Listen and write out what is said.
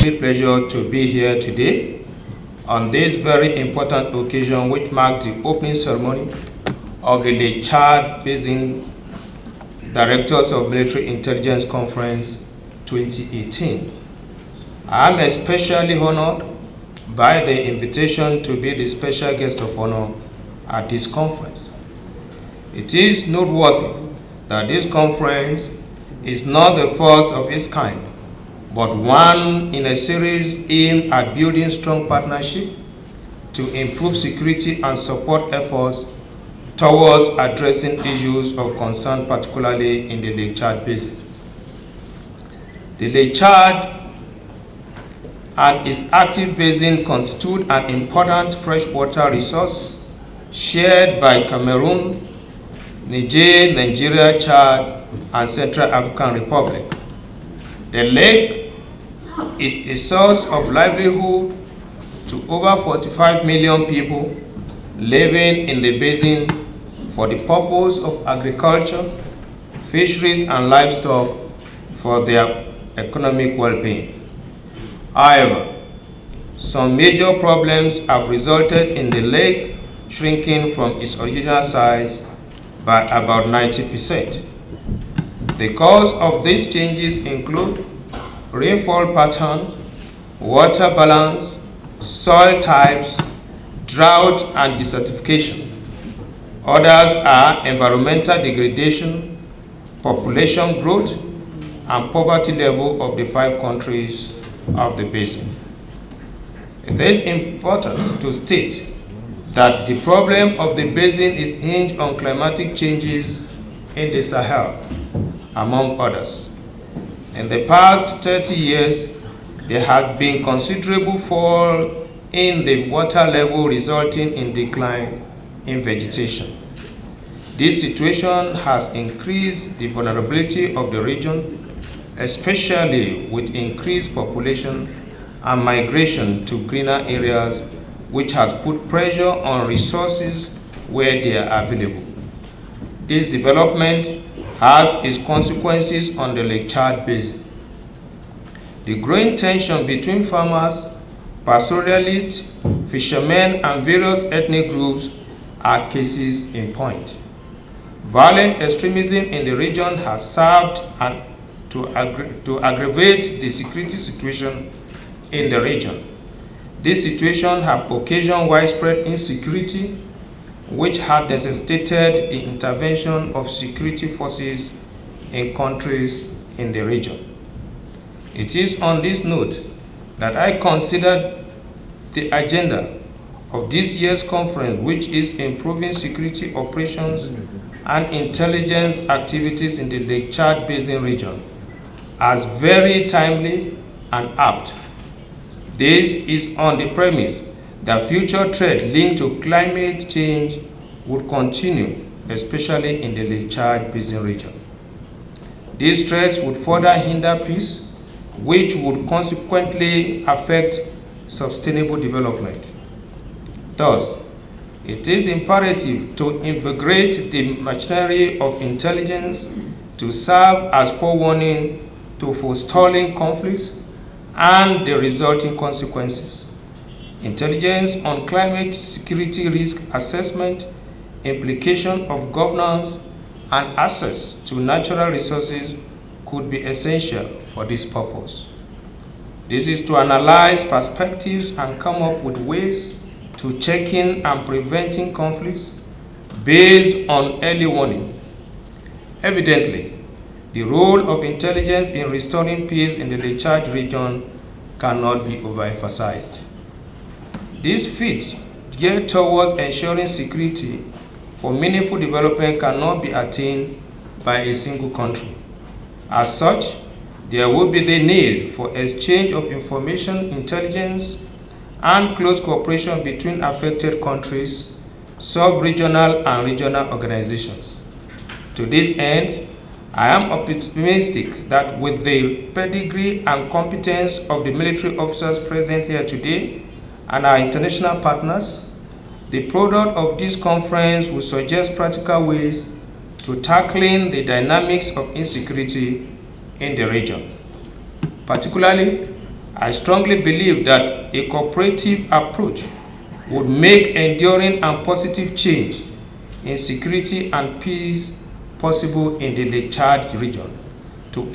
great pleasure to be here today on this very important occasion which marks the opening ceremony of the Lake Chad Basin Directors of Military Intelligence Conference 2018. I am especially honored by the invitation to be the special guest of honor at this conference. It is noteworthy that this conference is not the first of its kind, but one in a series aimed at building strong partnership to improve security and support efforts towards addressing issues of concern, particularly in the Lake Chad Basin. The Lake Chad and its active basin constitute an important freshwater resource shared by Cameroon, Niger, Nigeria, Chad, and Central African Republic. The lake is a source of livelihood to over 45 million people living in the basin for the purpose of agriculture, fisheries, and livestock for their economic well-being. However, some major problems have resulted in the lake shrinking from its original size by about 90%. The cause of these changes include rainfall pattern, water balance, soil types, drought, and desertification. Others are environmental degradation, population growth, and poverty level of the 5 countries of the basin. It is important to state that the problem of the basin is hinged on climatic changes in the Sahel, among others. In the past 30 years, there has been considerable fall in the water level, resulting in decline in vegetation. This situation has increased the vulnerability of the region, especially with increased population and migration to greener areas, which has put pressure on resources where they are available. This development has its consequences on the Lake Chad Basin. The growing tension between farmers, pastoralists, fishermen, and various ethnic groups are cases in point. Violent extremism in the region has served to aggravate the security situation in the region. This situation has occasioned widespread insecurity, which had necessitated the intervention of security forces in countries in the region. It is on this note that I consider the agenda of this year's conference, which is improving security operations and intelligence activities in the Lake Chad Basin region, as very timely and apt. This is on the premise that future threats linked to climate change would continue, especially in the Lake Chad Basin region. These threats would further hinder peace, which would consequently affect sustainable development. Thus, it is imperative to invigorate the machinery of intelligence to serve as forewarning to forestalling conflicts and the resulting consequences. Intelligence on climate security risk assessment, implication of governance, and access to natural resources could be essential for this purpose. This is to analyze perspectives and come up with ways to checking and preventing conflicts based on early warning. Evidently, the role of intelligence in restoring peace in the Lake Chad region cannot be overemphasized. This feat geared towards ensuring security for meaningful development cannot be attained by a single country. As such, there will be the need for exchange of information, intelligence, and close cooperation between affected countries, sub-regional and regional organizations. To this end, I am optimistic that with the pedigree and competence of the military officers present here today and our international partners, the product of this conference will suggest practical ways to tackling the dynamics of insecurity in the region. Particularly, I strongly believe that a cooperative approach would make enduring and positive change in security and peace possible in the Lake Chad region. To